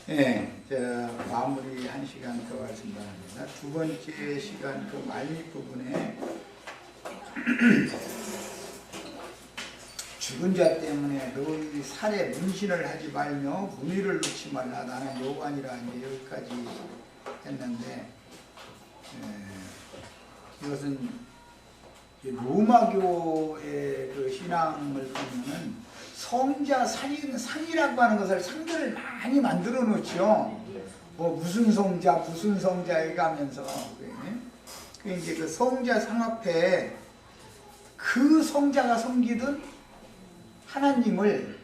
예, 마무리 한 시간 더 말씀 바랍니다. 두 번째 시간 그 말밑 부분에 죽은 자 때문에 너희 살에 문신을 하지 말며 무늬를 놓지 말라. 나는 여호와니라. 이제 여기까지 했는데, 이것은 로마교의 그 신앙을 보면은 성자 상이라고 하는 것을 상들을 많이 만들어 놓죠. 뭐 무슨 성자 이렇게 하면서 이제 그 성자 상 앞에 그 성자가 섬기던 하나님을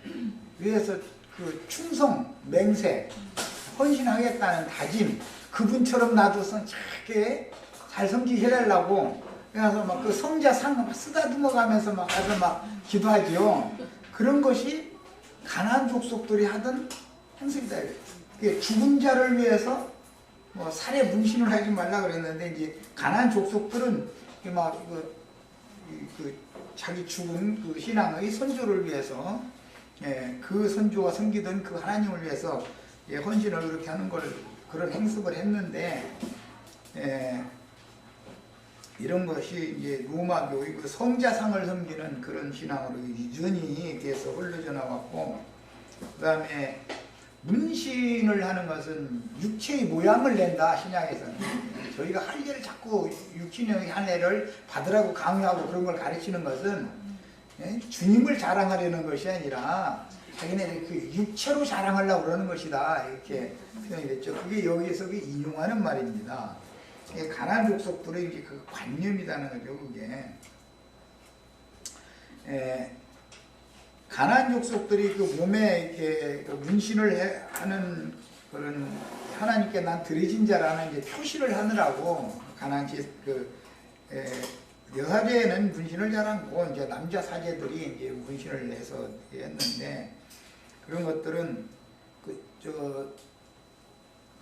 위해서 그 충성, 맹세, 헌신하겠다는 다짐, 그분처럼 나도 작게 잘 섬기게 해달라고 그래서 막 그 성자 상 쓰다듬어 가면서 막 가서 막 기도하죠. 그런 것이 가나안 족속들이 하던 행습이다. 죽은 자를 위해서 뭐 살에 문신을 하지 말라 그랬는데 이제 가나안 족속들은 막 자기 죽은 그 신앙의 선조를 위해서 그 선조가 섬기던 그 하나님을 위해서 헌신을 그렇게 하는 걸 그런 행습을 했는데 이런 것이 이제 로마교의 그 성자상을 섬기는 그런 신앙으로 유전이 계속 흘러져 나왔고, 그 다음에 문신을 하는 것은 육체의 모양을 낸다. 신약에서는 저희가 할 일을 자꾸 육신의 한 해를 받으라고 강요하고 그런 걸 가르치는 것은 주님을 자랑하려는 것이 아니라 자기네 그 육체로 자랑하려고 그러는 것이다. 이렇게 표현이 됐죠. 그게 여기에서 인용하는 말입니다. 가나안 족속들의 이제 그 관념이라는 거죠. 그게 가나안 족속들이 그 몸에 이렇게 문신을 하는 그런 하나님께 난 드려진 자라는 이제 표시를 하느라고 가나안 여사제는 문신을 잘 안 하고 이제 남자 사제들이 이제 문신을 해서 했는데, 그런 것들은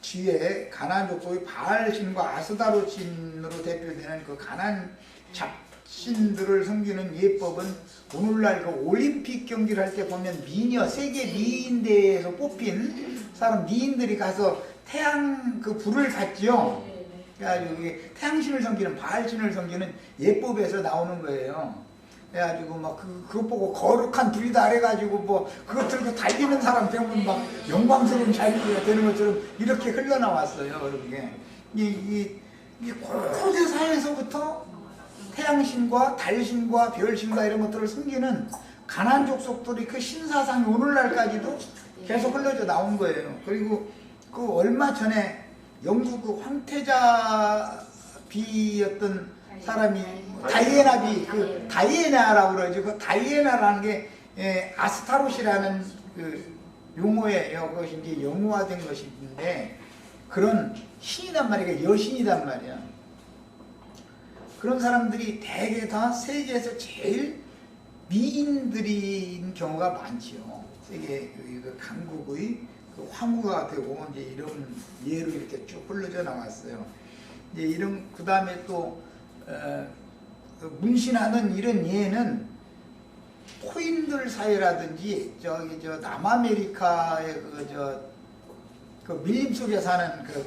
뒤에 가나안 족속의 바알신과 아스다롯신으로 대표되는 그 가나안 잡신들을 섬기는 예법은 오늘날 그 올림픽 경기를 할 때 보면 미녀 세계 미인대회에서 뽑힌 사람 미인들이 가서 태양 그 불을 받죠. 그래가지고 태양신을 섬기는 바알신을 섬기는 예법에서 나오는 거예요. 그래가지고 막 그거 보고 거룩한 불이다 해가지고 뭐 그거 들고 달리는 사람 보면 막 영광스러운 자유가 되는 것처럼 이렇게 흘러나왔어요. 그게 이 고대 사회에서부터 태양신과 달신과 별신과 이런 것들을 섬기는 가나안 족속들이 그 신사상이 오늘날까지도 계속 흘러져 나온 거예요. 그리고 그 얼마 전에 영국 그 황태자비였던 사람이 다이애나비, 그 다이애나라고 그러죠. 그 다이애나라는 게 아스타롯이라는 그 용어예요. 그것이 이제 영화된 것인데 그런 신이란 말이야. 여신이란 말이야. 그런 사람들이 대개 다 세계에서 제일 미인들인 경우가 많지요. 세계 그 강국의 그 황후가 되고 이제 이런 예로 이렇게 쭉 흘러져 나왔어요. 이제 이런 그 다음에 또 문신하는 이런 예는 포인들 사회라든지 저 남아메리카의 그 밀림 속에 사는 그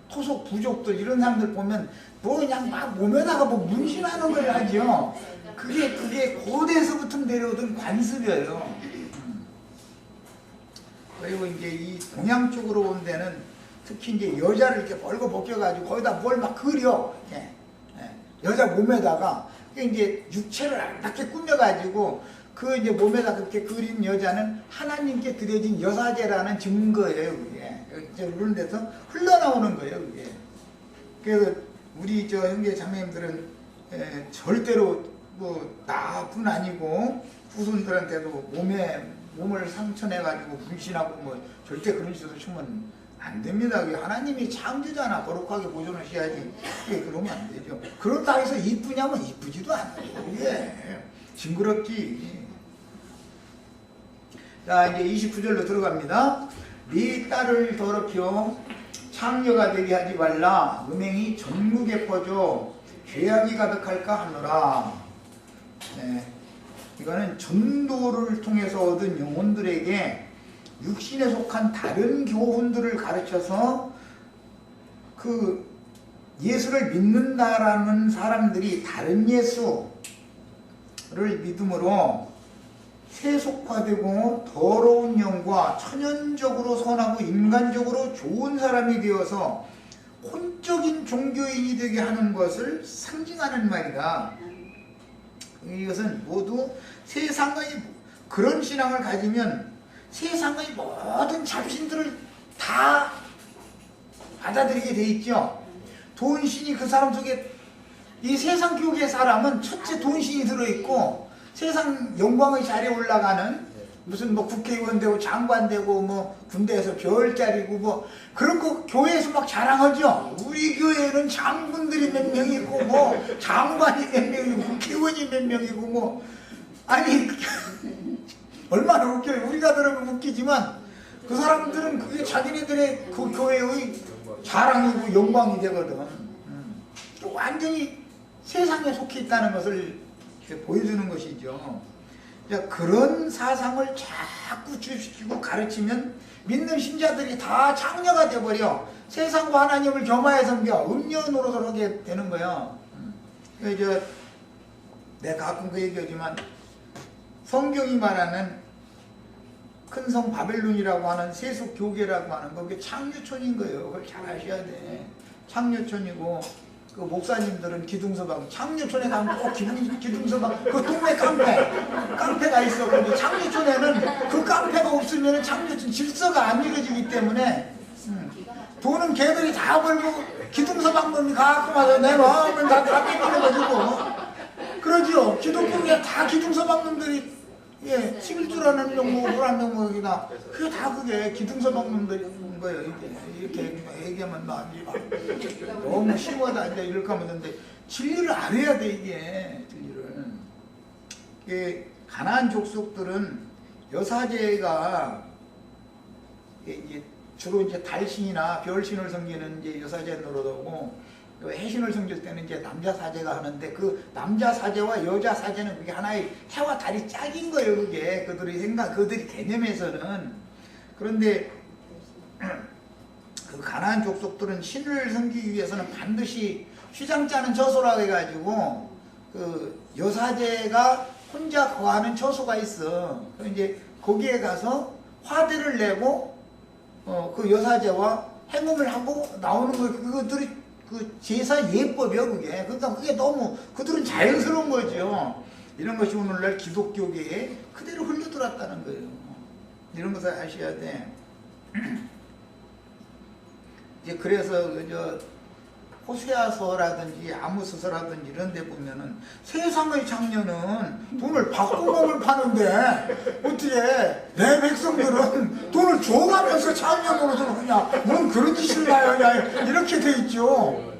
토속 부족들 이런 사람들 보면 뭐 그냥 막 몸에다가 뭐 문신하는 걸 하죠. 그게 고대에서부터 내려오던 관습이에요. 그리고 이제 이 동양 쪽으로 온 데는 특히 이제 여자를 이렇게 벌거 벗겨가지고 거기다 뭘 막 그려. 여자 몸에다가 이제 육체를 아름답게 꾸며가지고 그 이제 몸에다 그렇게 그린 여자는 하나님께 드려진 여사제라는 증거예요. 그게 그런 데서 흘러나오는 거예요. 그게. 그래서 우리 저 형제 자매님들은 절대로 뭐 나뿐 아니고 후손들한테도 몸을 상처내가지고 분신하고 뭐 절대 그런 짓을 치면 안 됩니다. 하나님이 창조잖아. 거룩하게 보존하셔야지. 그러면 안 되죠. 그렇다 해서 이쁘냐면 이쁘지도 않아요. 징그럽지. 자, 이제 29절로 들어갑니다. 네 딸을 더럽혀 창녀가 되게 하지 말라. 음행이 전국에 퍼져 죄악이 가득할까 하노라. 이거는 전도를 통해서 얻은 영혼들에게 육신에 속한 다른 교훈들을 가르쳐서 그 예수를 믿는다라는 사람들이 다른 예수를 믿음으로 세속화되고 더러운 영과 천연적으로 선하고 인간적으로 좋은 사람이 되어서 혼적인 종교인이 되게 하는 것을 상징하는 말이다. 이것은 모두 세상의 그런 신앙을 가지면 세상의 모든 잡신들을 다 받아들이게 돼 있죠. 돈신이 그 사람 속에, 이 세상 교계의 사람은 첫째 돈신이 들어있고 세상 영광의 자리에 올라가는 무슨 뭐 국회의원 되고 장관 되고 뭐 군대에서 별자리고 뭐 그런 거 교회에서 막 자랑하죠. 우리 교회에는 장군들이 몇 명 있고 뭐 장관이 몇 명이고 국회의원이 몇 명이고 뭐 아니 얼마나 웃겨요. 우리가 들으면 웃기지만 그 사람들은 그게 자기네들의 그 교회의 자랑이고 영광이 되거든. 완전히 세상에 속해 있다는 것을 보여주는 것이죠. 그런 사상을 자꾸 주시키고 가르치면 믿는 신자들이 다 창녀가 되어버려. 세상과 하나님을 겸하여 섬겨 음녀 노릇을 하게 되는 거예요. 내가 가끔 그 얘기하지만 성경이 말하는 큰 성 바벨론이라고 하는 세속 교계라고 하는 거 그게 창녀촌인 거예요. 그걸 잘 아셔야 돼. 창녀촌이고 그 목사님들은 기둥서방, 창녀촌에 가면 꼭 기둥서방, 그 동네 깡패가 있어. 근데 창녀촌에는 그 깡패가 없으면 창녀촌 질서가 안 이루어지기 때문에 돈은 걔들이 다 벌고 기둥서방 놈이 갖고 와서 내 마음을 다 뺏기는 가지고 그러지요. 기독교에 다 기둥서방 놈들이 11줄 하는 명목, 불안명 목이나 그게 다 그게 기둥서방 놈들인 거예요. 이렇게 얘기하면 너무 심하다 이제 이렇게 하면 되는데 진리를 알아야 돼. 이게 진리를. 이게 가나안 족속들은 여사제가 이제 주로 이제 달신이나 별신을 섬기는 이제 여사제 노릇하고 해신을 섬길 때는 이제 남자 사제가 하는데 그 남자 사제와 여자 사제는 그게 하나의 해와 달이 짝인 거예요. 그게 그들이 개념에서는. 그런데 그 가나안 족속들은 신을 섬기기 위해서는 반드시 휘장짜는 처소라고 해가지고 그 여사제가 혼자 거하는 처소가 있어. 이제 거기에 가서 화대를 내고 그 여사제와 행음을 하고 나오는 거. 그것들이 그 제사 예법이요. 그러니까 그게 너무 그들은 자연스러운 거죠. 이런 것이 오늘날 기독교계에 그대로 흘러들었다는 거예요. 이런 것을 아셔야 돼. 이제 그래서 호세아서라든지 아모스서라든지 이런 데 보면은 세상의 장녀는 돈을 받고 몸을 파는데 어떻게 내 백성들은 돈을 줘가면서 장녀 노릇을 하냐, 뭔 그런 짓을 하냐, 이렇게 돼 있죠.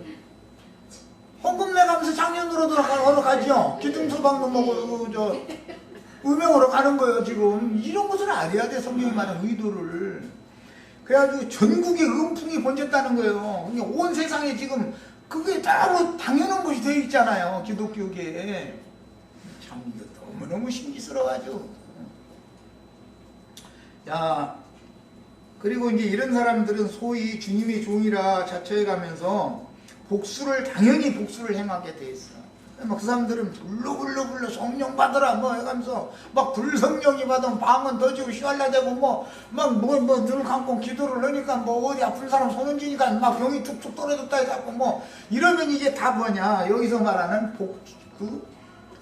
헌금 내가면서 장녀 노릇을 하러 가죠. 기둥서방도 먹고 음행으로 가는 거예요. 지금 이런 것을 알아야 돼. 성경이 말하는 의도를. 그래가지고 전국에 음풍이 번졌다는 거예요. 온 세상에 지금 그게 너무 당연한 것이 되어 있잖아요. 기독교계에. 참 너무너무 신기스러워하죠. 자, 그리고 이제 이런 사람들은 소위 주님의 종이라 자처해 가면서 당연히 복수를 행하게 돼 있어. 막 그 사람들은 불러 성령 받으라 뭐 해가면서 막 불성령이 받으면 방언 터지고 시알라대고 눈을 감고 기도를 하니까 뭐 어디 아픈 사람 손 얹으니까 막 병이 툭툭 떨어졌다 해갖고 뭐 이러면 이게 다 뭐냐, 여기서 말하는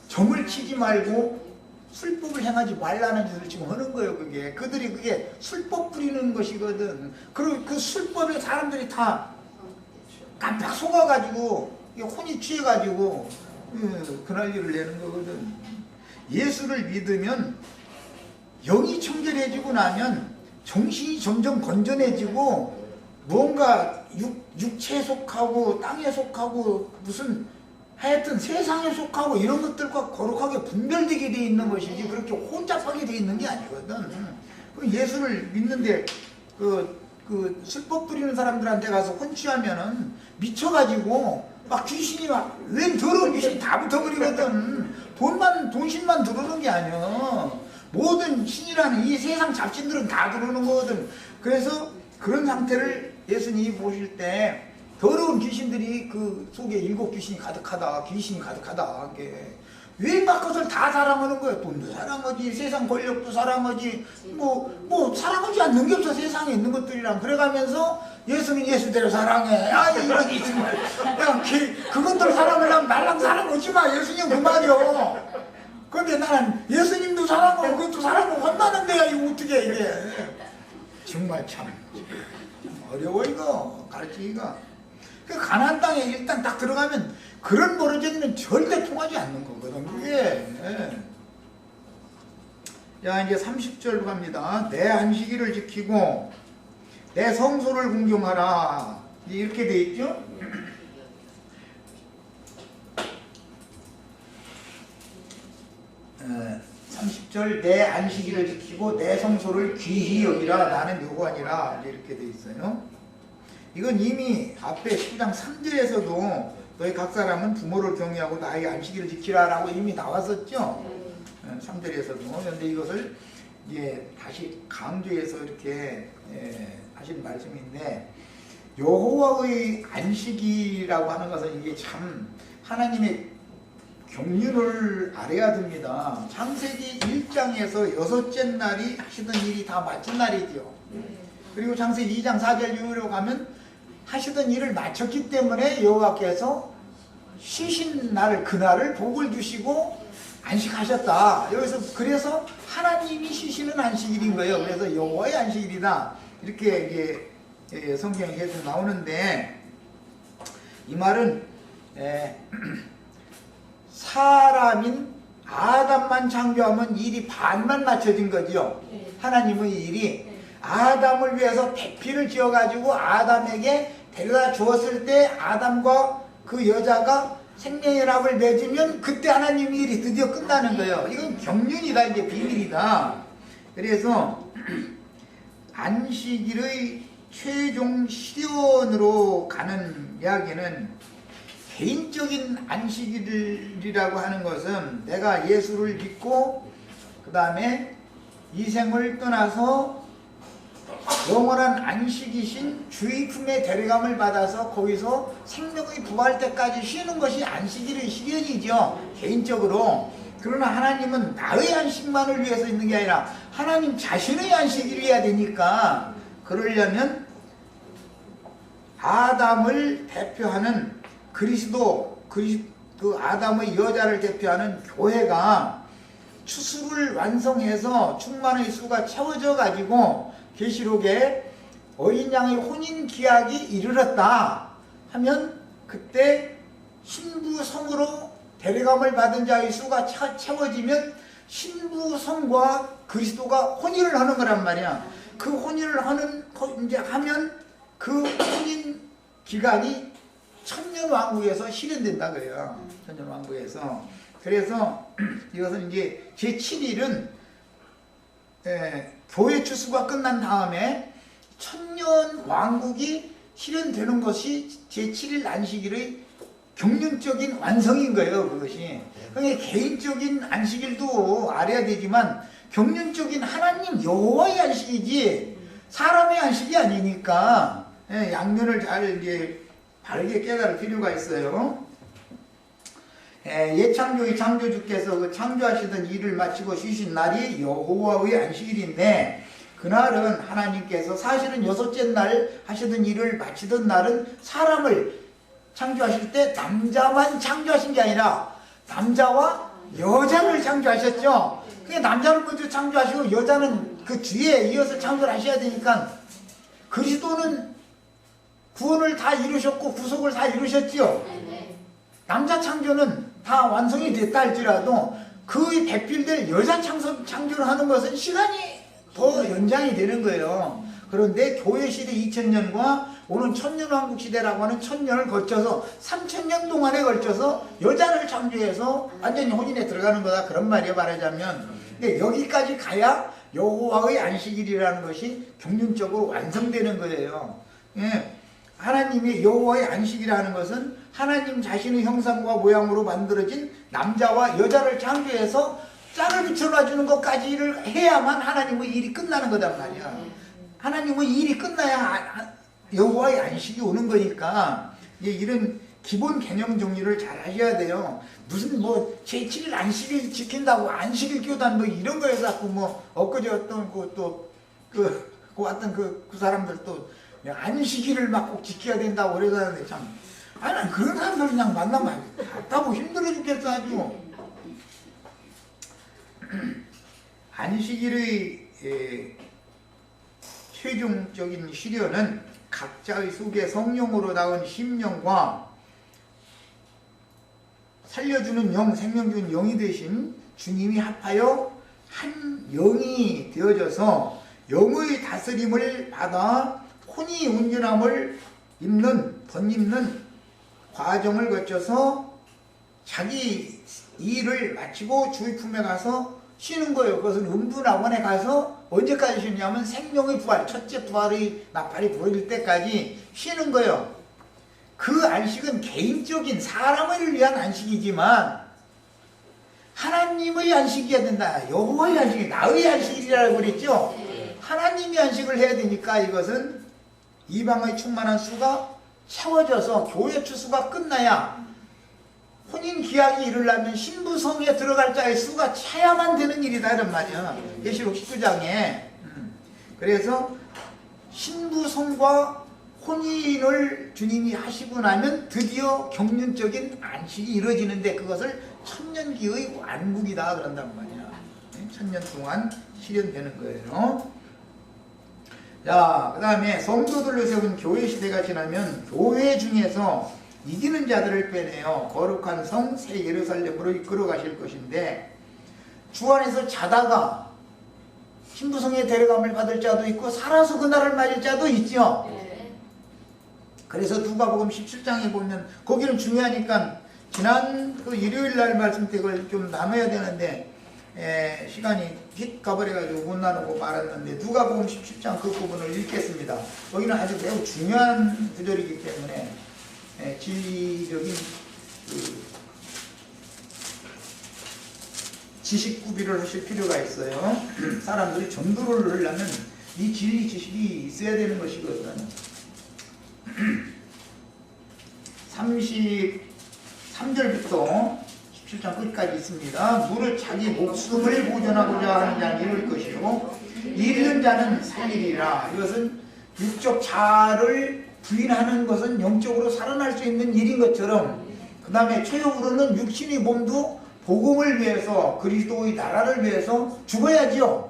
점을 치지 말고 술법을 행하지 말라는 짓을 지금 하는 거예요. 그게 술법 부리는 것이거든. 그리고 그 술법에 사람들이 다 깜빡 속아가지고 혼이 취해가지고 그 난리를 내는 거거든. 예수를 믿으면 영이 청결해지고 나면 정신이 점점 건전해지고 뭔가 육체에 속하고 땅에 속하고 무슨 하여튼 세상에 속하고 이런 것들과 거룩하게 분별되게 돼 있는 것이지 그렇게 혼잡하게 돼 있는 게 아니거든. 예수를 믿는데 그 술법 부리는 사람들한테 가서 혼취하면은 미쳐가지고 막 귀신이 웬 더러운 귀신이 다 붙어버리거든. 돈신만 들어오는 게 아니야. 모든 신이라는 이 세상 잡신들은 다 들어오는 거거든. 그래서 그런 상태를 예수님이 보실 때 더러운 귀신들이 그 속에 7 귀신이 가득하다, 귀신이 가득하다. 외막 것을 다 사랑하는 거예요. 돈도 사랑하지, 세상 권력도 사랑하지, 뭐 사랑하지 않는 게 없어, 세상에 있는 것들이랑. 그래가면서 예수는 예수대로 사랑해. 이러지 정말. 야, 그것들 사랑하려면 나랑 사랑하지 마. 예수님 그 말이요. 그런데 나는 예수님도 사랑하고 그것도 사랑하고 혼나는데 이거 어떻게 이게. 정말 참 어려워 이거 가르치기가. 그 가나안 땅에 일단 딱 들어가면 그런 버릇에는 절대 통하지 않는 거거든 그게. 자 이제 30절로 갑니다. 내 안식일을 지키고 내 성소를 공경하라. 이렇게 돼 있죠. 30절 내 안식일을 지키고 내 성소를 귀히 여기라. 나는 여호와니라. 이렇게 돼 있어요. 이건 이미 앞에 19장 3절에서도 너희 각 사람은 부모를 경외하고 나의 안식일을 지키라 라고 이미 나왔었죠. 3절에서도. 그런데 이것을 이제 다시 강조해서 이렇게 하신 말씀인데, 여호와의 안식이라고 하는 것은 이게 참 하나님의 경륜을 알아야 됩니다. 창세기 1장에서 6째 날이 하시던 일이 다 마친 날이죠. 그리고 창세기 2장 4절 이후로 가면 하시던 일을 마쳤기 때문에 여호와께서 쉬신 날을, 그날을 복을 주시고 안식하셨다. 여기서 그래서 하나님이 쉬시는 안식일인 거예요. 그래서 여호와의 안식일이다. 이렇게 이제 성경에 계속 나오는데, 이 말은 사람인 아담만 창조하면 일이 반만 맞춰진 거죠. 하나님의 일이 아담을 위해서 배필을 지어가지고 아담에게 데려다 주었을 때 아담과 그 여자가 생명연합을 맺으면 그때 하나님 일이 드디어 끝나는 거예요. 이건 경륜이다, 이제 비밀이다. 그래서 안식일의 최종 실현으로 가는 이야기는, 개인적인 안식일이라고 하는 것은 내가 예수를 믿고 그 다음에 이 생을 떠나서 영원한 안식이신 주의 품에 데려감을 받아서 거기서 생명이 부활 때까지 쉬는 것이 안식일의 실현이죠, 개인적으로. 그러나 하나님은 나의 안식만을 위해서 있는 게 아니라 하나님 자신의 안식일을 해야 되니까, 그러려면 아담을 대표하는 그리스도, 그 아담의 여자를 대표하는 교회가 추수를 완성해서 충만의 수가 채워져 가지고 계시록에 어린 양의 혼인 기약이 이르렀다 하면, 그때 신부성으로 데려감을 받은 자의 수가 채워지면 신부성과 그리스도가 혼인을 하는 거란 말이야. 그 혼인을 하면 그 혼인 기간이 천년왕국에서 실현된다 그래요. 천년왕국에서. 그래서 이것은 이제 제7일은 교회 추수가 끝난 다음에 천년왕국이 실현되는 것이 제7일 안식일의 경륜적인 완성인 거예요, 그것이. 그러니까 개인적인 안식일도 알아야 되지만 경륜적인 하나님 여호와의 안식이지 사람의 안식이 아니니까 양면을 잘 이제 바르게 깨달을 필요가 있어요. 예창조의 창조주께서 그 창조하시던 일을 마치고 쉬신 날이 여호와의 안식일인데, 그날은 하나님께서 사실은 6째 날 하시던 일을 마치던 날은 사람을 창조하실 때 남자만 창조하신 게 아니라 남자와 여자를 창조하셨죠. 그게 남자를 먼저 창조하시고 여자는 그 뒤에 이어서 창조를 하셔야 되니까, 그리스도는 구원을 다 이루셨고 구속을 다 이루셨지요. 남자 창조는 다 완성이 됐다 할지라도 그 배필될 여자 창조를 하는 것은 시간이 더 연장이 되는 거예요. 그런데 교회 시대 2000년과 오는 천년왕국 시대라고 하는 1000년을 거쳐서 3000년 동안에 걸쳐서 여자를 창조해서 완전히 혼인에 들어가는 거다, 그런 말이에요, 말하자면. 근데 여기까지 가야 여호와의 안식일이라는 것이 경륜적으로 완성되는 거예요. 하나님의 여호와의 안식이라는 것은 하나님 자신의 형상과 모양으로 만들어진 남자와 여자를 창조해서 짝을 붙여놔주는 것까지를 해야만 하나님의 일이 끝나는 거단 말이야. 하나님의 일이 끝나야 여호와의 안식이 오는 거니까 이런 기본 개념 정리를 잘 하셔야 돼요. 무슨 뭐 제7일 안식일 지킨다고 안식일 교단 뭐 이런 거에 자꾸 뭐 엊그제 어떤 왔던 그 사람들 또 안식일을 막 꼭 지켜야 된다고 그러는데 참 난 그런 사람들 그냥 만나면 답답하고 힘들어 죽겠어 아주. 안식일의 최종적인 시련은 각자의 속에 성령으로 나온 심령과 살려주는 영, 생명 주는 영이 되신 주님이 합하여 한 영이 되어져서 영의 다스림을 받아 혼이 온전함을 덧입는 과정을 거쳐서 자기 일을 마치고 주의 품에 가서 쉬는 거예요. 그것은 음부낙원에 가서 언제까지 쉬냐면 생명의 부활, 첫째 부활의 나팔이 부러질 때까지 쉬는 거예요. 그 안식은 개인적인 사람을 위한 안식이지만 하나님의 안식이어야 된다. 여호와의 안식이 나의 안식이라고 그랬죠. 하나님이 안식을 해야 되니까 이것은 이방의 충만한 수가 채워져서 교회 추수가 끝나야 혼인 기약이 이르려면 신부성에 들어갈 자의 수가 차야만 되는 일이다 이런 말이야. 계시록 19장에. 그래서 신부성과 혼인을 주님이 하시고 나면 드디어 경륜적인 안식이 이루어지는데 그것을 천년기의 완국이다 그런단 말이야. 천년 동안 실현되는 거예요. 자, 그 다음에 성도들로 세운 교회 시대가 지나면 교회 중에서 이기는 자들을 빼내어 거룩한 성 새 예루살렘으로 이끌어 가실 것인데 주 안에서 자다가 신부성에 데려감을 받을 자도 있고 살아서 그날을 맞을 자도 있죠. 그래서 누가복음 17장에 보면 거기는 중요하니까 지난 그 일요일 날 말씀 때 그걸 좀 나눠야 되는데 시간이 휙 가버려가지고 못 나누고 말았는데 누가복음 17장 그 부분을 읽겠습니다. 거기는 아주 매우 중요한 구절이기 때문에 진리적인 지식 구비를 하실 필요가 있어요. 사람들이 전도를 하려면 이 진리 지식이 있어야 되는 것이거든. 33절부터 17장 끝까지 있습니다. 무릇 자기 목숨을 보존하고자 하는 자는 잃을 것이요 잃는 자는 살리리라. 이것은 육적 자아를 부인하는 것은 영적으로 살아날 수 있는 일인 것처럼 그 다음에 최후로는 육신의 몸도 복음을 위해서 그리스도의 나라를 위해서 죽어야지요.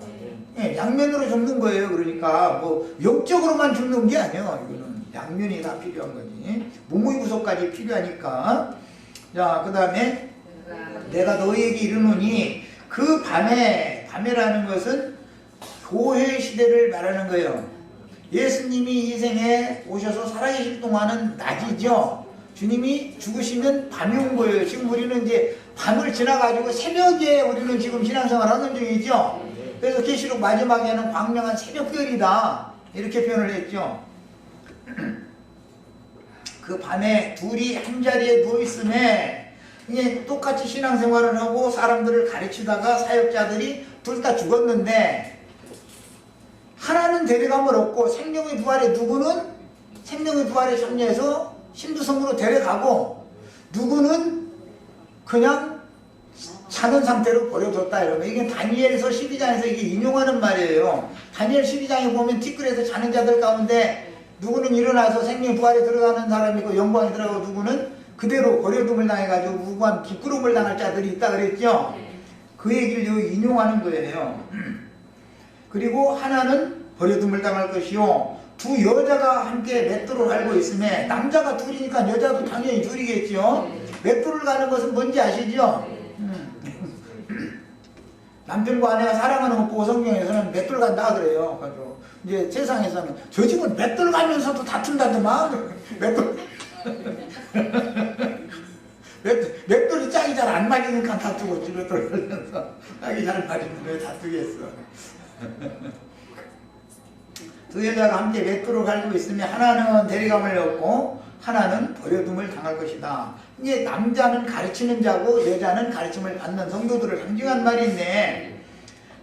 양면으로 죽는 거예요. 그러니까 뭐 영적으로만 죽는 게 아니에요. 이거는 양면이 다 필요한 거지. 몸의 구속까지 필요하니까. 자, 그 다음에 내가 너희에게 이르노니 그 밤에라는 것은 교회 시대를 말하는 거예요. 예수님이 이 생에 오셔서 살아계실 동안은 낮이죠. 주님이 죽으시면 밤이 온 거예요. 지금 우리는 이제 밤을 지나가지고 새벽에 우리는 지금 신앙생활 하는 중이죠. 그래서 계시록 마지막에는 광명한 새벽별이다 이렇게 표현을 했죠. 그 밤에 둘이 한 자리에 누워있음에 이게 똑같이 신앙생활을 하고 사람들을 가르치다가 사역자들이 둘 다 죽었는데 하나는 데려감을 얻고 생명의 부활에 누구는 생명의 부활에 참여해서 신부성으로 데려가고 누구는 그냥 자는 상태로 버려뒀다 이러면 이게 다니엘서 12장에서 이게 인용하는 말이에요. 다니엘 12장에 보면 티끌에서 자는 자들 가운데 누구는 일어나서 생명 부활에 들어가는 사람이고 영광에 들어가고 누구는 그대로 버려둠을 당해가지고 무고한 부끄러움을 당할 자들이 있다 그랬죠. 그 얘기를 인용하는 거예요. 그리고 하나는 버려둠을 당할 것이요 두 여자가 함께 맷돌을 갈고 있음에 남자가 둘이니까 여자도 당연히 둘이겠죠. 맷돌을 가는 것은 뭔지 아시죠? 남편과 아내가 사랑하는 것 보고 성경에서는 맷돌 간다 그래요. 그래서 이제 세상에서는 저 집은 맷돌 가면서도 다툰다더만. 맷돌이 짝이 잘 안 맞으니까 다투고 맷돌 가면서 짝이 잘 맞으면 왜 다투겠어. 두 여자가 함께 맷돌을 갈고 있으면 하나는 데려감을 얻고 하나는 버려둠을 당할 것이다. 이게 남자는 가르치는 자고 여자는 가르침을 받는 성도들을 상징한 말인데,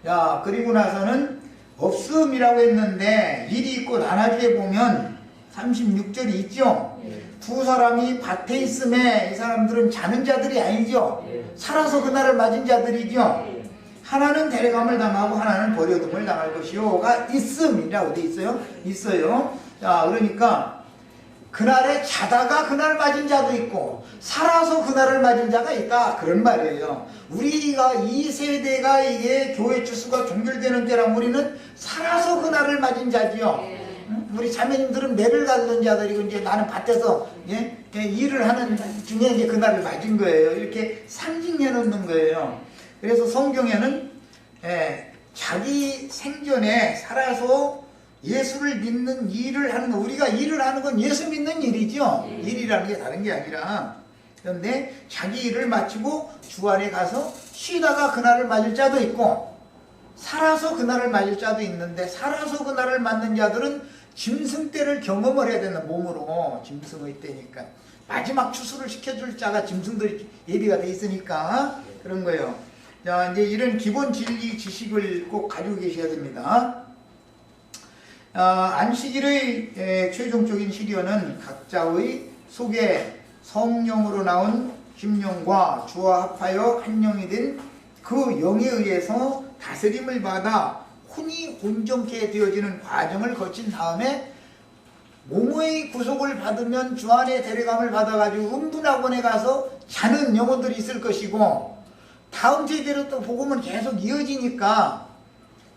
야, 그리고 나서는 없음이라고 했는데 일이 있고 나눠주에 보면 36절이 있죠. 두 사람이 밭에 있음에 이 사람들은 자는 자들이 아니죠. 살아서 그날을 맞은 자들이죠. 하나는 데려감을 당하고 하나는 버려둠을 당할 것이요가 있음이라고 돼 있어요. 있어요. 자, 그러니까 그날에 자다가 그날 맞은 자도 있고 살아서 그날을 맞은 자가 있다, 그런 말이에요. 우리가 이 세대가 이게 교회 추수가 종결되는 때랑 우리는 살아서 그날을 맞은 자지요. 우리 자매님들은 매를 가던 자들이고 이제 나는 밭에서 일을 하는 중에 이제 그날을 맞은 거예요. 이렇게 상징해 놓는 거예요. 그래서 성경에는 자기 생전에 살아서 예수를 믿는 일을 하는 거, 우리가 일을 하는 건 예수 믿는 일이죠. 일이라는 게 다른 게 아니라. 그런데 자기 일을 마치고 주 안에 가서 쉬다가 그날을 맞을 자도 있고 살아서 그날을 맞을 자도 있는데, 살아서 그날을 맞는 자들은 짐승 때를 경험을 해야 되는, 몸으로 짐승의 때니까 마지막 추수를 시켜줄 자가 짐승들이 예비가 돼 있으니까 그런 거예요. 자, 이제 이런 기본 진리 지식을 꼭 가지고 계셔야 됩니다. 안식일의 최종적인 시련은 각자의 속에 성령으로 나온 심령과 주와 합하여 한 영이 된 그 영에 의해서 다스림을 받아 혼이 온전케 되어지는 과정을 거친 다음에 몸의 구속을 받으면 주 안에 데려감을 받아가지고 음분학원에 가서 자는 영혼들이 있을 것이고, 다음 세대로 또 복음은 계속 이어지니까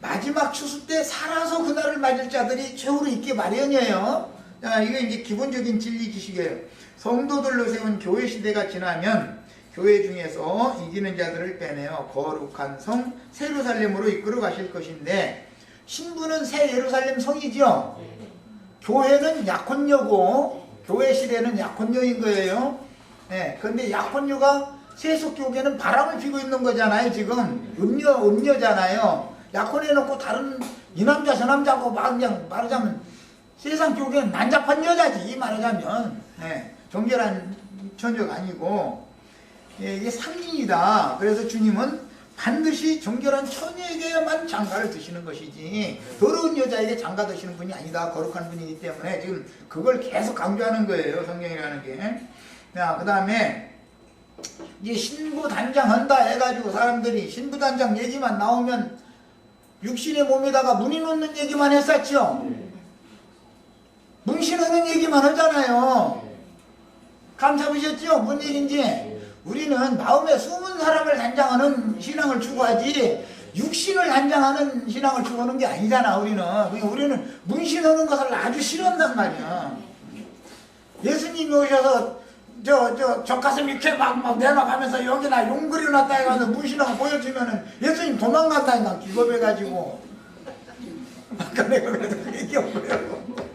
마지막 추수 때 살아서 그날을 맞을 자들이 최후로 있게 마련이에요. 이거 이제 기본적인 진리 지식이에요. 성도들로 세운 교회 시대가 지나면 교회 중에서 이기는 자들을 빼내어 거룩한 성 새 예루살렘으로 이끌어 가실 것인데, 신부는 새 예루살렘 성이죠. 교회는 약혼녀고 교회 시대는 약혼녀인 거예요. 그런데 약혼녀가 세속교계는 바람을 피고 있는 거잖아요. 지금 음녀잖아요. 약혼해놓고 다른 이 남자 저 남자고 막 그냥 말하자면 세상 교계는 난잡한 여자지, 말하자면. 정결한 처녀가 아니고. 이게 상징이다. 그래서 주님은 반드시 정결한 처녀에게만 장가를 드시는 것이지 더러운 여자에게 장가 드시는 분이 아니다. 거룩한 분이기 때문에 지금 그걸 계속 강조하는 거예요, 성경이라는 게. 자, 그 다음에 이제 신부 단장한다 해가지고 사람들이 신부 단장 얘기만 나오면 육신의 몸에다가 문이 놓는 얘기만 했었죠. 문신하는 얘기만 하잖아요. 감 잡으셨죠? 뭔 얘기인지. 우리는 마음에 숨은 사람을 단장하는 신앙을 추구하지 육신을 단장하는 신앙을 추구하는 게 아니잖아. 우리는 문신하는 것을 아주 싫어한단 말이야. 예수님이 오셔서 저 가슴 이렇게 막 내놔가면서 여기나 용 그려놨다 해가지고 문신하고 보여주면은 예수님 도망간다니까, 기겁해가지고. 아까 내가 그래서 얘기한 거예요.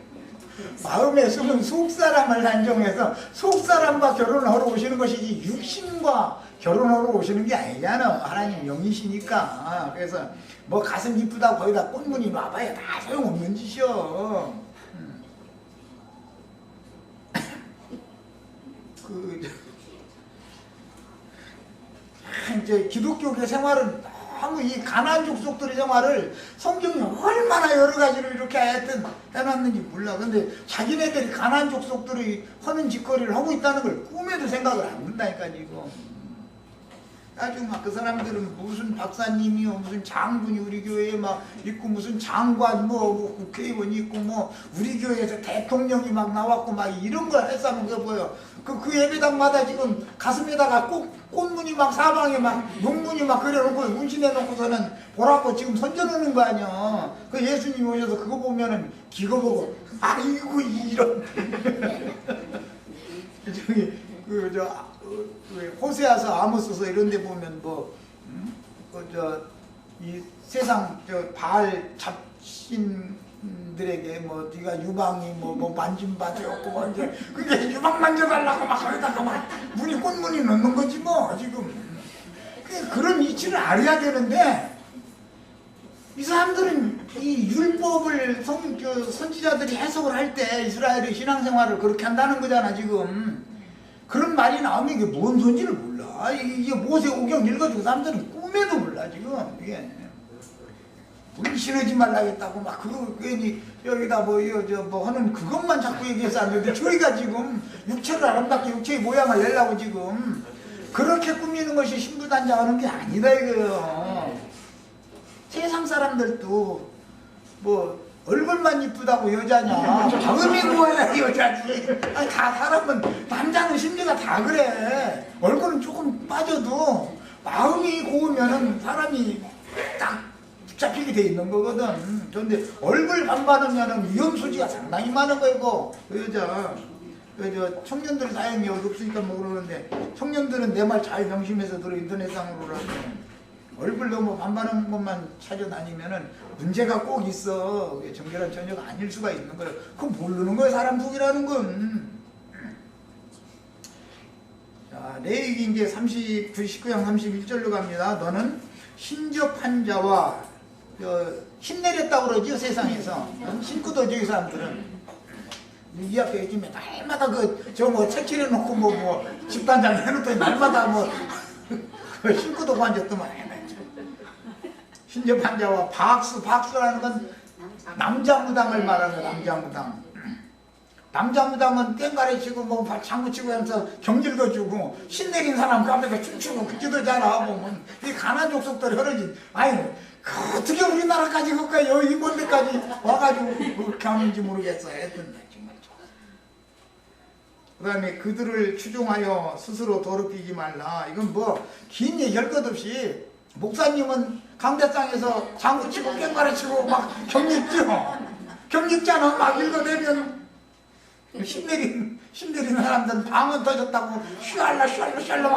마음에 숨은 속사람을 단정해서 속사람과 결혼하러 오시는 것이지 육신과 결혼하러 오시는 게 아니잖아. 하나님 영이시니까. 그래서 뭐 가슴 이쁘다고 거기다 꽃무늬 놔봐야 다 소용없는 짓이요. 이제 기독교계 생활은 너무 이 가나안 족속들의 생활을 성경이 얼마나 여러 가지로 이렇게 하여튼 해놨는지 몰라. 근데 자기네들이 가나안 족속들이 하는 짓거리를 하고 있다는 걸 꿈에도 생각을 안 한다니까 지금. 아주 막 그 사람들은 무슨 박사님이요, 무슨 장군이 우리 교회에 막 있고, 무슨 장관 뭐 국회의원이 있고, 뭐 우리 교회에서 대통령이 막 나왔고 막 이런 걸 했다는 거 보여. 그 예배당마다 지금 가슴에다가 꽃무늬 막 사방에 막 용무늬 막 그려놓고 문신해놓고서는 보라고 지금 선전하는 거 아니야. 그 예수님이 오셔서 그거 보면은 기거 보고 아이고 이런. 저기 호세아서 아모스서 이런 데 보면 이 세상 바알 잡신들에게 네가 유방이 만짐받았고 뭐 이제 그게 유방 만져달라고 막 거기다가 막 꽃무늬 넣는 거지 뭐 지금. 그런 이치를 알아야 되는데 이 사람들은 이 율법을 선지자들이 해석을 할 때 이스라엘의 신앙생활을 그렇게 한다는 거잖아 지금. 그런 말이 나오면 이게 뭔 소리를 몰라. 이게 모세오경 읽어주고 사람들은 꿈에도 몰라 지금. 이게 우리 신으지 말라겠다고 막 그거 괜히 여기다 뭐 하는 그것만 자꾸 얘기해서 안 되는데 저희가 지금 육체를 아름답게 육체의 모양을 내려고 지금 그렇게 꾸미는 것이 신부단장하는 게 아니다 이거요. 세상 사람들도 뭐 얼굴만 이쁘다고 여자냐 마음이 고와야 여자지. 아니, 다 사람은 남자는 심리가 다 그래. 얼굴은 조금 빠져도 마음이 고우면은 사람이 딱 잡히게 돼 있는 거거든. 그런데 얼굴 반반하면은 위험 소지가 상당히 많은 거고 그 여자 저 청년들 다행히 여기 없으니까 모르는데 청년들은 내 말 잘 명심해서 들어. 인터넷상으로라면 얼굴 너무 반반한 것만 찾아다니면은 문제가 꼭 있어. 정결한 처녀가 아닐 수가 있는 거예요. 그건 모르는 거예요 사람 속이라는 건. 자, 레위기 이제 19장 31절로 갑니다. 너는 신접한 자와 힘내렸다고 그러죠 세상에서. 신고도 저기 사람들은 이 앞에 요즘에 날마다 뭐 책칠해 놓고 뭐 집단장 해놓더니 날마다 뭐 신고도 앉았더만. 신접한 자와 박수라는 건 남자 무당을 말하는 거야. 남자 무당. 남자 무당은 땡가리 치고 뭐 장구 치고 하면서 경질도 신내린 사람 그 앞에서 춤추고 그지도잖아. 보면 이 가난 족속들 흐르지. 아니 어떻게 우리나라까지 그까요 이번 데까지 와가지고 그렇게 하는지 모르겠어 했던데 정말. 그 다음에 그들을 추종하여 스스로 더럽히지 말라. 이건 뭐 긴 얘기 할 것 없이 목사님은 강대상에서 장구 치고 깽가리 치고 막 경직자는 막 읽어대면 힘내린 사람들은 방언 터졌다고 슈알라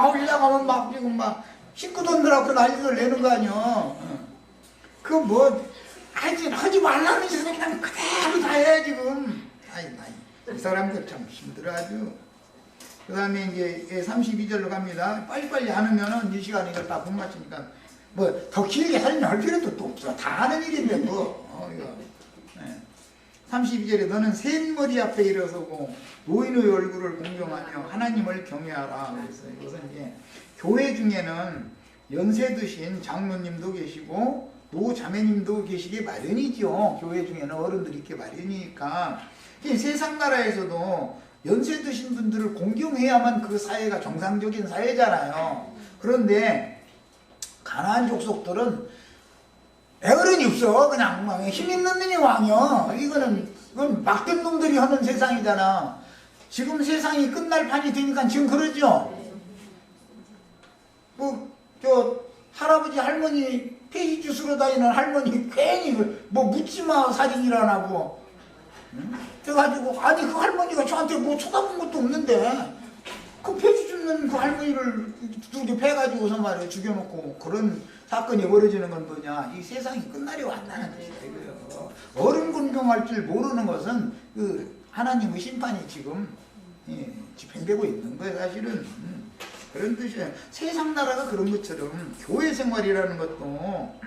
하고 일나가면 막 지금 막 식구돈들하고 난리를 내는 거 아니야. 그거 뭐 하지 말라는 짓은 그냥 그대로 다 해 지금. 이 사람들 참 힘들어 아주. 그 다음에 이제 32절로 갑니다. 빨리빨리 하면은 이 시간에 이걸 다 못 맞추니까 뭐 더 길게 설명할 필요도 또 없어. 다 하는 일인데 뭐. 이거. 네. 32절에 너는 셋머리 앞에 일어서고 노인의 얼굴을 공경하며 하나님을 경외하라. 그래서 이것은 이제 교회 중에는 연세 드신 장로님도 계시고 노자매님도 계시기 마련이죠. 교회 중에는 어른들이 있기 마련이니까. 세상 나라에서도 연세 드신 분들을 공경해야만 그 사회가 정상적인 사회잖아요. 그런데 가나안 족속들은 어른이 없어. 그냥 막 힘 있는 놈이 왕이야. 이건 막된 놈들이 하는 세상이잖아. 지금 세상이 끝날 판이 되니까 지금 그러죠. 할아버지 할머니 폐지 주스러 다니는 할머니 괜히 뭐 묻지마 살인이라고. 그래가지고 아니 그 할머니가 저한테 뭐 쳐다본 것도 없는데 그 폐지 줍는 그 할머니를 두개 패가지고서 말이야 죽여놓고 그런 사건이 벌어지는 건 뭐냐. 이 세상이 끝날이 왔다는 뜻이에요. 어른 공경할 줄 모르는 것은 그 하나님의 심판이 지금 집행되고 있는 거예요 사실은. 그런 뜻이에요. 세상 나라가 그런 것처럼 교회 생활이라는 것도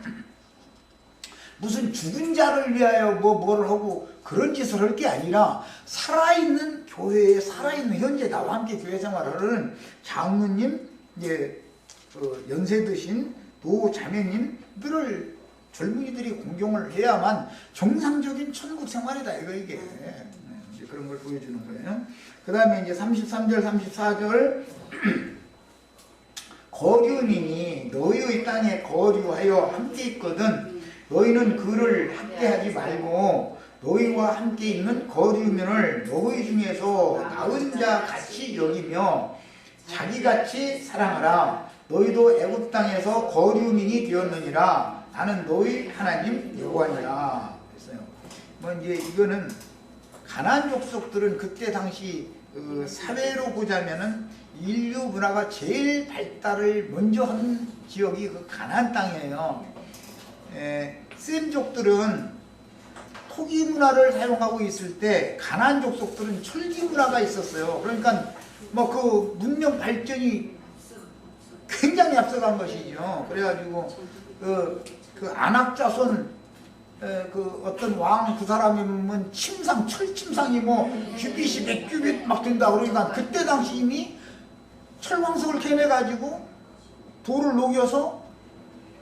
무슨 죽은 자를 위하여 뭘 하고 그런 짓을 할 게 아니라 살아있는 교회에 살아있는 현재 나와 함께 교회 생활을 하는 장로님, 이제 연세 드신 노자매님들을 젊은이들이 공경을 해야만 정상적인 천국 생활이다 이게 그런 걸 보여주는 거예요. 그 다음에 이제 33절 34절 거류민이 너희의 땅에 거류하여 함께 있거든 너희는 그를 학대하지 말고 너희와 함께 있는 거류민을 너희 중에서 나은 자 같이 여기며 자기같이 사랑하라. 너희도 애굽 땅에서 거류민이 되었느니라. 나는 너희 하나님 여호와니라. 그랬어요. 뭐 이제 이거는 가나안 족속들은 그때 당시 사회로 보자면은 인류 문화가 제일 발달을 먼저 한 지역이 그 가나안 땅이에요. 셈족들은 토기 문화를 사용하고 있을 때 가나안 족속들은 철기 문화가 있었어요. 그러니까 뭐 그 문명 발전이 굉장히 앞서간 것이죠. 그래가지고 그 안악 자손 그 어떤 왕 그 사람이면 침상 철침상이 뭐 규빗이 몇 규빗 막 된다 그러니까 그때 당시 이미 철광석을 캐내 가지고 돌을 녹여서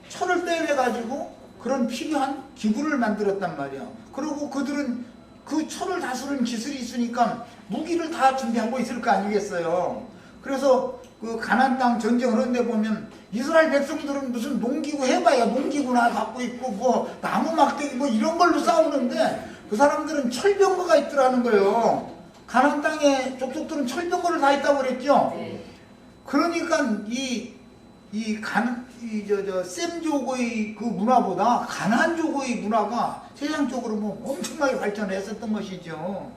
철을 떼내 가지고 그런 필요한 기구를 만들었단 말이야. 그리고 그들은 그 철을 다스리는 기술이 있으니까 무기를 다 준비하고 있을 거 아니겠어요. 그래서 그 가나안 땅 전쟁을 하는데 보면 이스라엘 백성들은 무슨 농기구 해봐야 농기구나 갖고 있고 뭐 나무 막대기 뭐 이런 걸로 싸우는데 그 사람들은 철병거가 있더라는 거예요. 가나안 땅에 족속들은 철병거를 다 있다고 그랬죠. 그러니까 셈족의 그 문화보다 가나안족의 문화가 세상적으로 뭐 엄청나게 발전했었던 것이죠.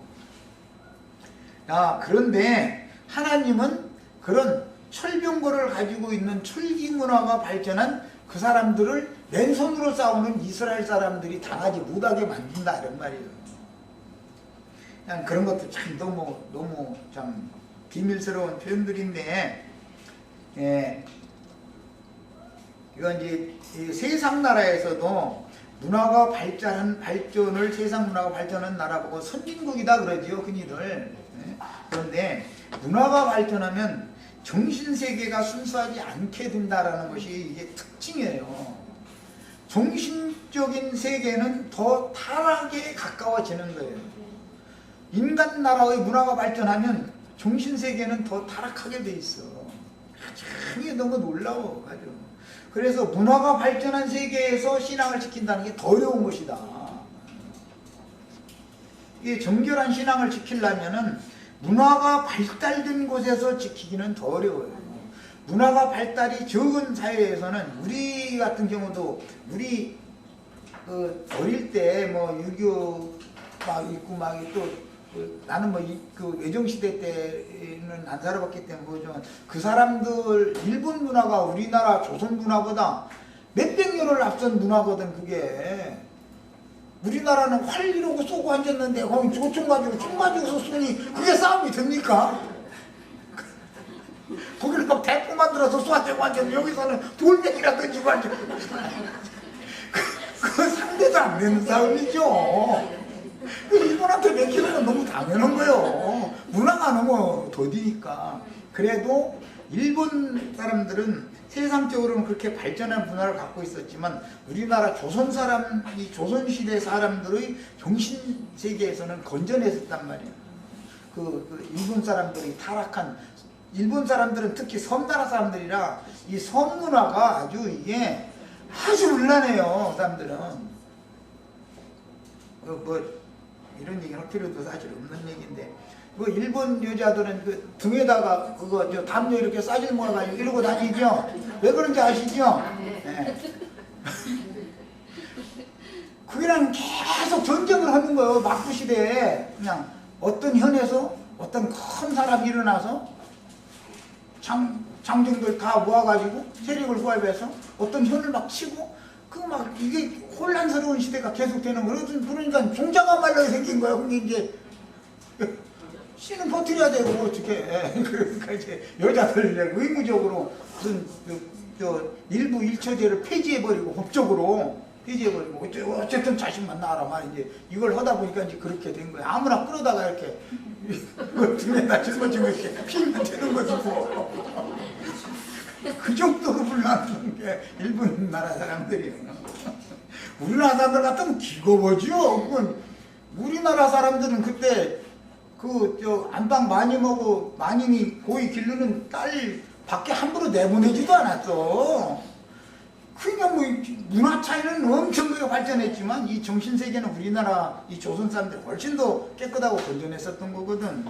그런데 하나님은 그런 철병거를 가지고 있는 철기 문화가 발전한 그 사람들을 맨손으로 싸우는 이스라엘 사람들이 당하지 못하게 만든다 이런 말이에요. 그냥 그런 것도 참 너무 참 비밀스러운 표현들인데, 이건 이제 세상 나라에서도 문화가 발전을 세상 문화가 발전한 나라 보고 선진국이다 그러지요, 흔히들. 그런데 문화가 발전하면 정신세계가 순수하지 않게 된다라는 것이 이게 특징이에요. 정신적인 세계는 더 타락에 가까워지는 거예요. 인간 나라의 문화가 발전하면 정신세계는 더 타락하게 돼 있어. 참 너무 놀라워. 아주. 그래서 문화가 발전한 세계에서 신앙을 지킨다는 게 더 어려운 것이다. 이게 정결한 신앙을 지키려면은 문화가 발달된 곳에서 지키기는 더 어려워요. 문화가 발달이 적은 사회에서는 우리 같은 경우도 우리 어릴 때 뭐 유교 막 있고 막 또 나는 뭐 그 외정시대 때는 안 살아봤기 때문에 모르지만 그 사람들 일본 문화가 우리나라 조선 문화보다 몇백 년을 앞선 문화거든. 그게 우리나라는 활 이러고 쏘고 앉았는데 거기 조총 가지고 총 가지고서 쏘니 그게 싸움이 됩니까? 거기는 막 대포 만들어서 쏘아대고 앉았는데 여기서는 돌멩이라 던지고 앉았고 그 상대도 안 되는 싸움이죠. 일본한테 맡기는 건 너무 당연한 거예요. 문화가 너무 더디니까. 그래도 일본 사람들은 세상적으로는 그렇게 발전한 문화를 갖고 있었지만 우리나라 이 조선시대 사람들의 정신세계에서는 건전했었단 말이에요. 그 일본 사람들이 타락한, 일본 사람들은 특히 섬나라 사람들이라 이 섬문화가 아주 이게 아주 문란해요. 사람들은. 이런 얘기 할 필요도 사실 없는 얘기인데, 그 일본 여자들은 그 등에다가 그거 저 담요 이렇게 싸질 모아가지고 이러고 다니죠. 왜 그런지 아시죠? 네. 그게랑 계속 전쟁을 하는 거예요. 막부 시대에 그냥 어떤 현에서 어떤 큰 사람이 일어나서 장정들 다 모아가지고 세력을 부합해서 어떤 현을 막 치고 그 막 이게 혼란스러운 시대가 계속되는 거예요. 그러니까 종자가 말라 생긴 거예요. 근데 이제 씨는 버텨야 되고 어떻게 그러니까 이제 여자들 의무적으로 무슨 일부 일처제를 폐지해버리고 법적으로 폐지해버리고 어쨌든 자식만 낳아라 말 이제 이걸 하다 보니까 이제 그렇게 된 거예요. 아무나 끌어다가 이렇게 등에다 짊어지고 이렇게 피면 되는 거지 뭐. 그 정도로 불나는 게 일본 나라 사람들이에요. 우리나라 사람들 같으면 기거버죠. 그건 우리나라 사람들은 그때 안방 마님하고 마님이 고이 기르는 딸 밖에 함부로 내보내지도 않았어. 그냥 뭐 문화 차이는 엄청나게 발전했지만 이 정신세계는 우리나라 이 조선 사람들이 훨씬 더 깨끗하고 건전했었던 거거든.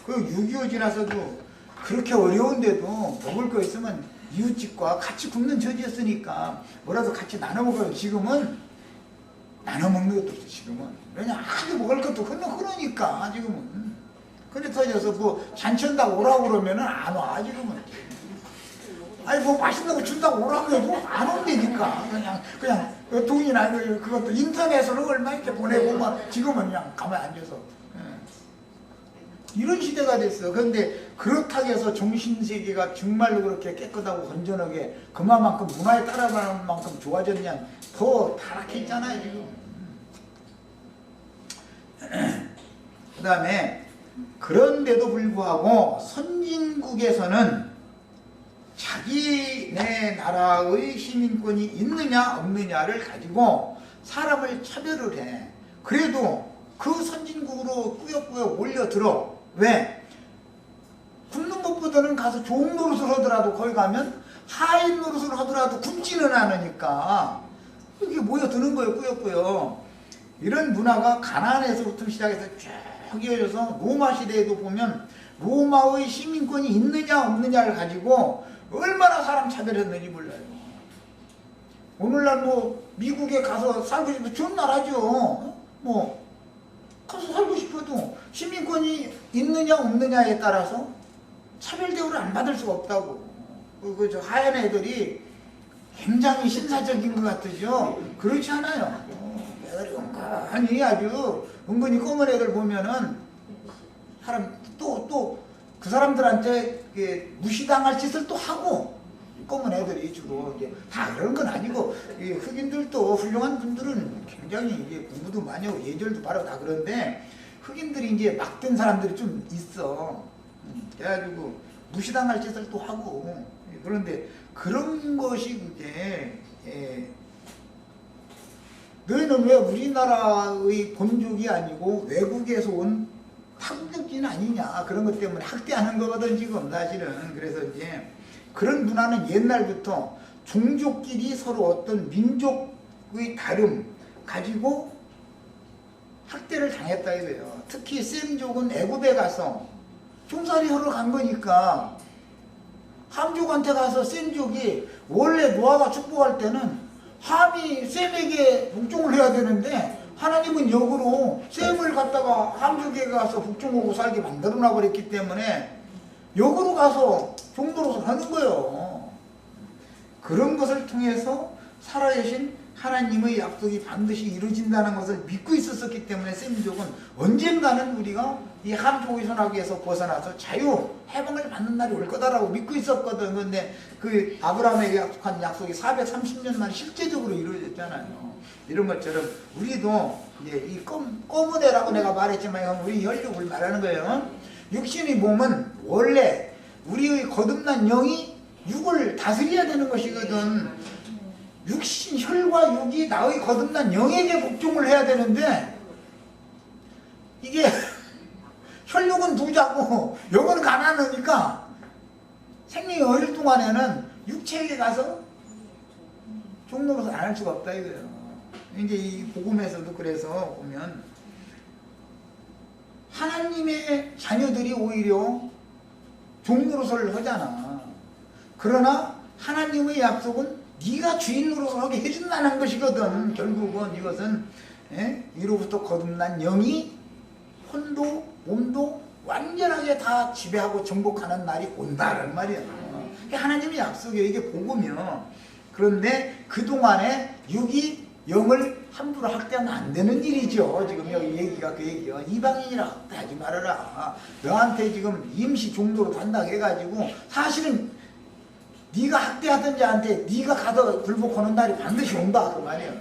그 6.25 지나서도 그렇게 어려운데도 먹을 거 있으면 이웃집과 같이 굶는 처지였으니까 뭐라도 같이 나눠 먹어요. 지금은 나눠 먹는 것도 없어. 지금은 왜냐 아주 먹을 것도 흔하니까 지금은. 그래 터져서 뭐 잔치한다고 오라고 그러면은 안 와. 지금은 아니 뭐 맛있는 거 준다고 오라고 해도 안 온다니까. 그냥 돈이나 그것도 인터넷으로 얼마 이렇게 보내고 막 지금은 그냥 가만히 앉아서 이런 시대가 됐어. 그런데 그렇다고 해서 정신세계가 정말로 그렇게 깨끗하고 건전하게 그만큼 문화에 따라가는 만큼 좋아졌냐? 더 타락했잖아요 지금. 다음에 그런데도 불구하고 선진국에서는 자기네 나라의 시민권이 있느냐 없느냐를 가지고 사람을 차별을 해. 그래도 그 선진국으로 꾸역꾸역 몰려들어. 왜? 굶는 것보다는 가서 좋은 노릇을 하더라도 거기 가면 하인 노릇을 하더라도 굶지는 않으니까 이게 모여드는 거예요. 꾸역꾸역. 이런 문화가 가나안에서부터 시작해서 쭉 이어져서 로마 시대에도 보면 로마의 시민권이 있느냐 없느냐를 가지고 얼마나 사람 차별했는지 몰라요. 오늘날 뭐 미국에 가서 살고 싶으면 좋은 나라죠. 뭐 가서 살고 싶어도 시민권이 있느냐 없느냐에 따라서 차별 대우를 안 받을 수가 없다고. 저 하얀 애들이 굉장히 신사적인 것 같으죠. 그렇지 않아요. 애들이 은근히 아주 은근히 검은 애들 보면은 사람 또 그 사람들한테 무시당할 짓을 또 하고. 검은 애들이 주로 이제 다 그런 건 아니고 흑인들도 훌륭한 분들은 굉장히 이제 공부도 많이 하고 예절도 바르고 다 그런데 흑인들이 이제 막된 사람들이 좀 있어. 그래가지고 무시당할 짓을 또 하고. 그런데 그런 것이 그게 너희는 왜 우리나라의 본족이 아니고 외국에서 온 타국적인 아니냐, 그런 것 때문에 학대하는 거거든 지금 사실은. 그래서 이제 그런 문화는 옛날부터 종족끼리 서로 어떤 민족의 다름 가지고 학대를 당했다 이거예요. 특히 셈족은 애굽에 가서 종살이 하러 간 거니까 함족한테 가서 셈족이 원래 노아가 축복할 때는 함이 셈에게 복종을 해야 되는데 하나님은 역으로 셈을 갖다가 함족에 가서 복종하고 살게 만들어놔 버렸기 때문에 역으로 가서 종노릇을 하는 거예요. 그런 것을 통해서 살아계신 하나님의 약속이 반드시 이루어진다는 것을 믿고 있었기 때문에 셈족은 언젠가는 우리가 이 함족의 손아귀에서 벗어나서 자유, 해방을 받는 날이 올 거다라고 믿고 있었거든. 그런데 그 아브라함에게 약속한 약속이 430년 만에 실제적으로 이루어졌잖아요. 이런 것처럼 우리도 이제 이 검은 애라고 내가 말했지만 우리 혈육을 말하는 거예요. 육신의 몸은 원래 우리의 거듭난 영이 육을 다스려야 되는 것이거든. 육신, 혈과 육이 나의 거듭난 영에게 복종을 해야 되는데 이게 혈육은 부자고 영은 가난하니까 생명이 어릴 동안에는 육체에게 가서 종노릇을 안 할 수가 없다 이거예요. 이제 이 복음에서도 그래서 보면 하나님의 자녀들이 오히려 종노릇을 하잖아. 그러나 하나님의 약속은 네가 주인 노릇을 하게 해준다는 것이거든. 결국은 이것은 위로부터 거듭난 영이 혼도 몸도 완전하게 다 지배하고 정복하는 날이 온다는 말이야. 하나님의 약속이에요. 이게 복음이요. 그런데 그동안에 육이 영을 함부로 학대하면 안 되는 일이죠. 지금 여기 얘기가 그 얘기요. 이방인이라 학대하지 말아라. 너한테 지금 임시 종도로 한다고 해가지고 사실은 네가 학대하던 자한테 네가 가서 굴복하는 날이 반드시 온다 그 말이야.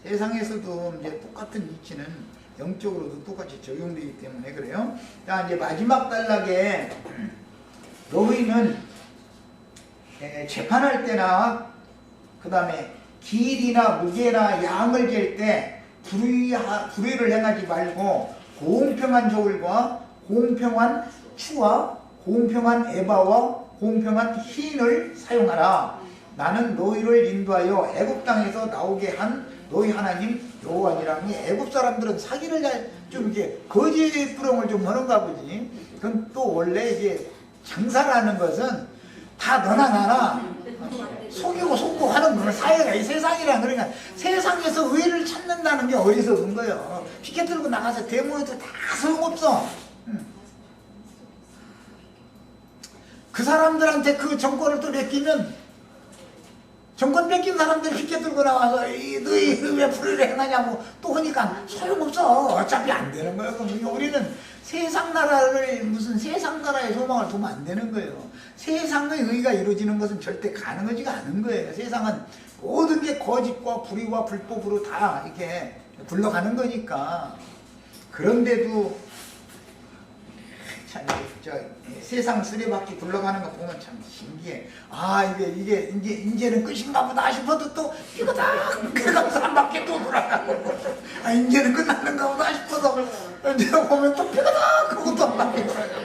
세상에서도 이제 똑같은 이치는 영적으로도 똑같이 적용되기 때문에 그래요. 자, 이제 마지막 단락에 너희는 재판할 때나 그 다음에 길이나 무게나 양을 잴 때 불의를 행하지 말고 공평한 저울과 공평한 추와 공평한 에바와 공평한 흰을 사용하라. 나는 너희를 인도하여 애굽 땅에서 나오게 한 너희 하나님 여호와니라. 애굽 사람들은 사기를 좀 이제 거짓 부렁을 좀 하는가 보지. 그건 또 원래 이제 장사라는 것은 다 너나 나나 속이고 속고 하는 그런 사회가 이 세상이라. 그러니까 세상에서 의를 찾는다는 게 어리석은 거예요. 피켓 들고 나가서 데모해도 다 소용없어. 그 사람들한테 그 정권을 또 맡기면 정권 뺏긴 사람들이 피켓 들고 나와서 너희 왜 불의를 행하냐고 또 하니까 소용없어. 어차피 안 되는 거예요. 그럼 우리는 세상 나라를 무슨 세상 나라의 소망을 두면 안 되는 거예요. 세상의 의가 이루어지는 것은 절대 가능하지가 않은 거예요. 세상은 모든 게 거짓과 불의와 불법으로 다 이렇게 굴러가는 거니까. 그런데도 참 저 세상 수레바퀴 굴러가는 거 보면 참 신기해. 아 이제는 끝인가 보다 싶어도 또 삐그덕 삐그덕 한 바퀴 또 돌아가고, 아 이제는 끝났는가 보다 싶어도 이제 보면 또 삐그덕 하고 또 한 바퀴 돌아가고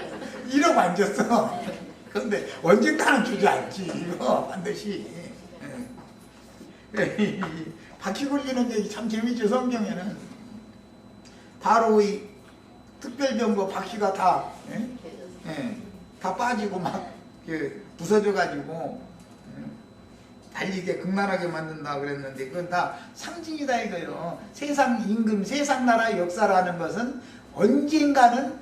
이러고 앉았어. 그런데 언젠가는 주저앉지 이거 반드시. 바퀴 굴리는 얘기 참 재밌죠. 성경에는 바로 이 특별병거 바퀴가 다 다 빠지고 막 부서져 가지고 달리게 극난하게 만든다 그랬는데, 그건 다 상징이다 이거요. 세상 임금, 세상 나라의 역사라는 것은 언젠가는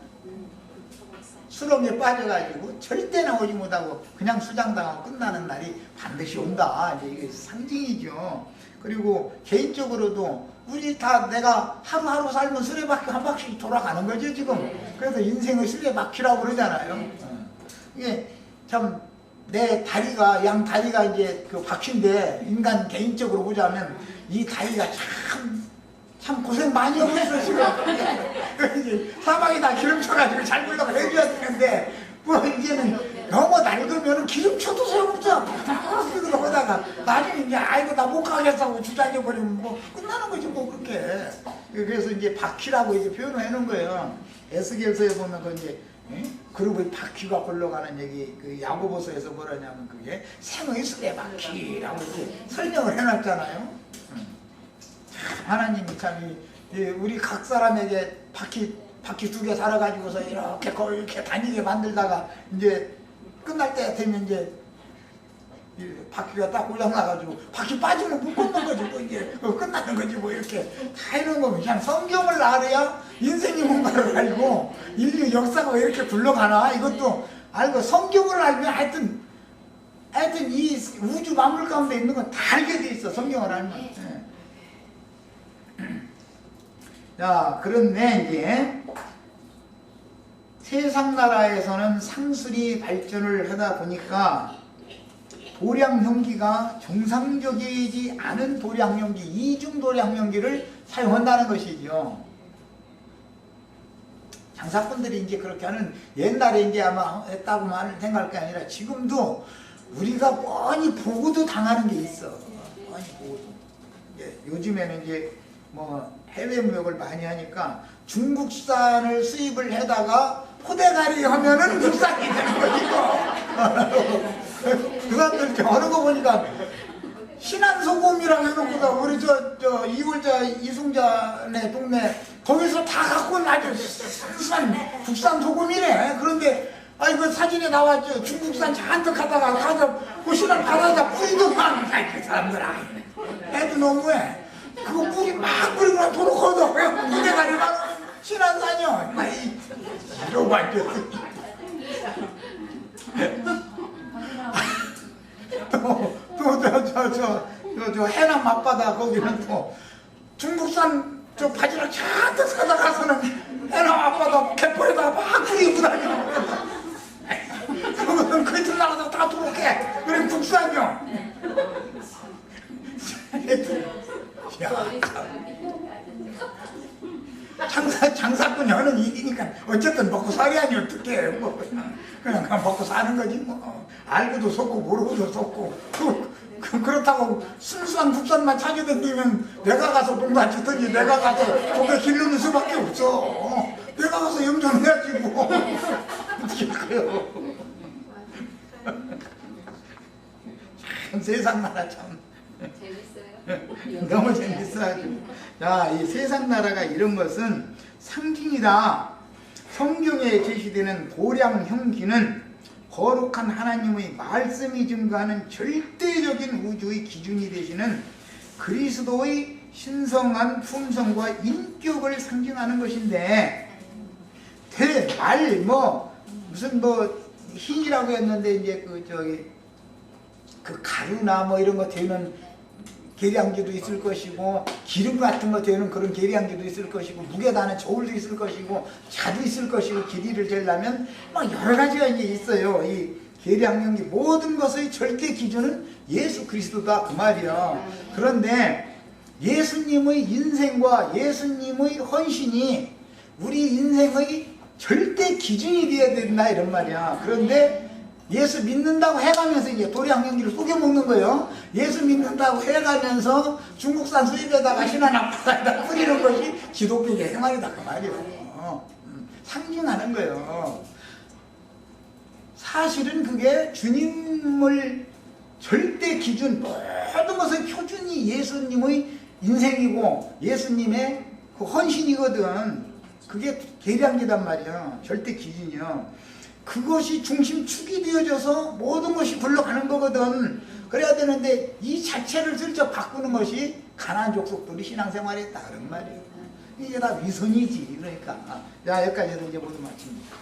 수렁에 빠져가지고 절대나 오지 못하고 그냥 수장당하고 끝나는 날이 반드시 온다. 이제 이게 상징이죠. 그리고 개인적으로도 우리 다 내가 하루하루 살면 수레바퀴 한 바퀴 돌아가는 거죠 지금. 그래서 인생의 수레바퀴라고 그러잖아요. 이게 참 내 다리가, 양 다리가 이제 그 바퀴인데, 인간 개인적으로 보자면 이 다리가 참 고생 많이 하고 있어 지금. 사방이 다 기름쳐가지고 잘 굴러가 해줘야 되는데, 뭐 이제는 너무 낡으면 기름쳐도 소용없어. 그러고 보다가 나중에 이제 아이고 나 못 가겠다고 주저앉아버리면 뭐 끝나는 거지 뭐 그렇게. 그래서 이제 바퀴라고 이제 표현을 해놓은 거예요. 에스겔서에 보면 그 이제 그룹의 바퀴가 굴러가는 얘기, 그 야고보서에서 뭐라냐면 그게 생의 수레바퀴라고 이렇게 설명을 해놨잖아요. 하나님이 참 우리 각 사람에게 바퀴 두 개 살아가지고서 이렇게 다니게 만들다가 이제 끝날 때 되면 이제 바퀴가 딱 올라가가지고 바퀴 빠지면 못 걷는 거지 뭐 이게 끝나는 거지 뭐 이렇게 다 이런 거면 그냥 성경을 알아야 인생이 뭔가를 알고 인류 역사가 왜 이렇게 굴러가나 이것도 알고, 성경을 알면 하여튼 이 우주 만물 가운데 있는 건 다 알게 돼 있어 성경을 알면. 자, 그런데 이제 세상 나라에서는 상술이 발전을 하다 보니까 도량형기가 정상적이지 않은 도량형기, 이중 도량형기를 사용한다는 것이죠. 장사꾼들이 이제 그렇게 하는, 옛날에 이제 아마 했다고만 생각할 게 아니라 지금도 우리가 뻔히 보고도 당하는 게 있어. 뻔히 보고도. 요즘에는 이제 뭐 해외 무역을 많이 하니까 중국산을 수입을 해다가 포대가리 하면은 국산이 되는 거지. 그 사람들 하는 거 보니까 신안소금이라고 해놓고서 우리 저 이골자 이승자네 동네 거기서 다 갖고 나죠. 국산 소금이래. 그런데 그 사진에 나왔죠. 중국산 잔뜩 하다가 가서 그 신안 바다에다 뿌리더만 그 사람들 애도 너무해. 그거 뿌리 막 뿌리고 도로 걷어. 포대가리만 신안산이요. 이러고 앉았어. 또 해남 앞바다 거기는 또 중국산 저 바지락 잔뜩 사다 가서는 해남 앞바다 갯벌에다 막 뿌리고 다니고 그러면 그 이틀 나가서 다 들어올게. 그래 국산이요. 장사꾼이 하는 일이니까 어쨌든 먹고 살아야지 어떡해. 뭐 그냥 먹고 사는 거지 뭐. 알고도 속고 모르고도 속고 그렇다고 순수한 국산만 찾아다니면 내가 가서 농사 짓든지 내가 가서 고개 기르는 수밖에 없어. 내가 가서 염전해야지 뭐. 어떻게 그래요. 참 세상 나라 참 재밌어요. 너무 재밌어요. 자, 이 세상 나라가 이런 것은 상징이다. 성경에 제시되는 도량형기는 거룩한 하나님의 말씀이 증거하는 절대적인 우주의 기준이 되시는 그리스도의 신성한 품성과 인격을 상징하는 것인데, 무슨 흰이라고 했는데 이제 그 가루나 뭐 이런 거 되는 계량기도 있을 것이고, 기름 같은 거 되는 그런 계량기도 있을 것이고, 무게 다는 저울도 있을 것이고, 자도 있을 것이고, 길이를 재려면 막 여러 가지가 이제 있어요. 이 계량형기 모든 것의 절대 기준은 예수 그리스도다 그 말이야. 그런데 예수님의 인생과 예수님의 헌신이 우리 인생의 절대 기준이 되어야 된다 이런 말이야. 그런데 예수 믿는다고 해가면서 이제 도량경기를 속여먹는 거예요. 예수 믿는다고 해가면서 중국산 수입에다가 신화납작에다 뿌리는 것이 기독교의 생활이다 그 말이에요. 상징하는 거예요. 사실은 그게 주님을 절대 기준, 모든 것의 표준이 예수님의 인생이고 예수님의 그 헌신이거든. 그게 계량기단 말이야. 절대 기준이요. 그것이 중심축이 되어져서 모든 것이 굴러가는 거거든. 그래야 되는데 이 자체를 슬쩍 바꾸는 것이 가나안 족속들이 신앙생활에 따른 말이에요. 이게 다 위선이지. 그러니까 자 여기까지 해서 이제 모두 마칩니다.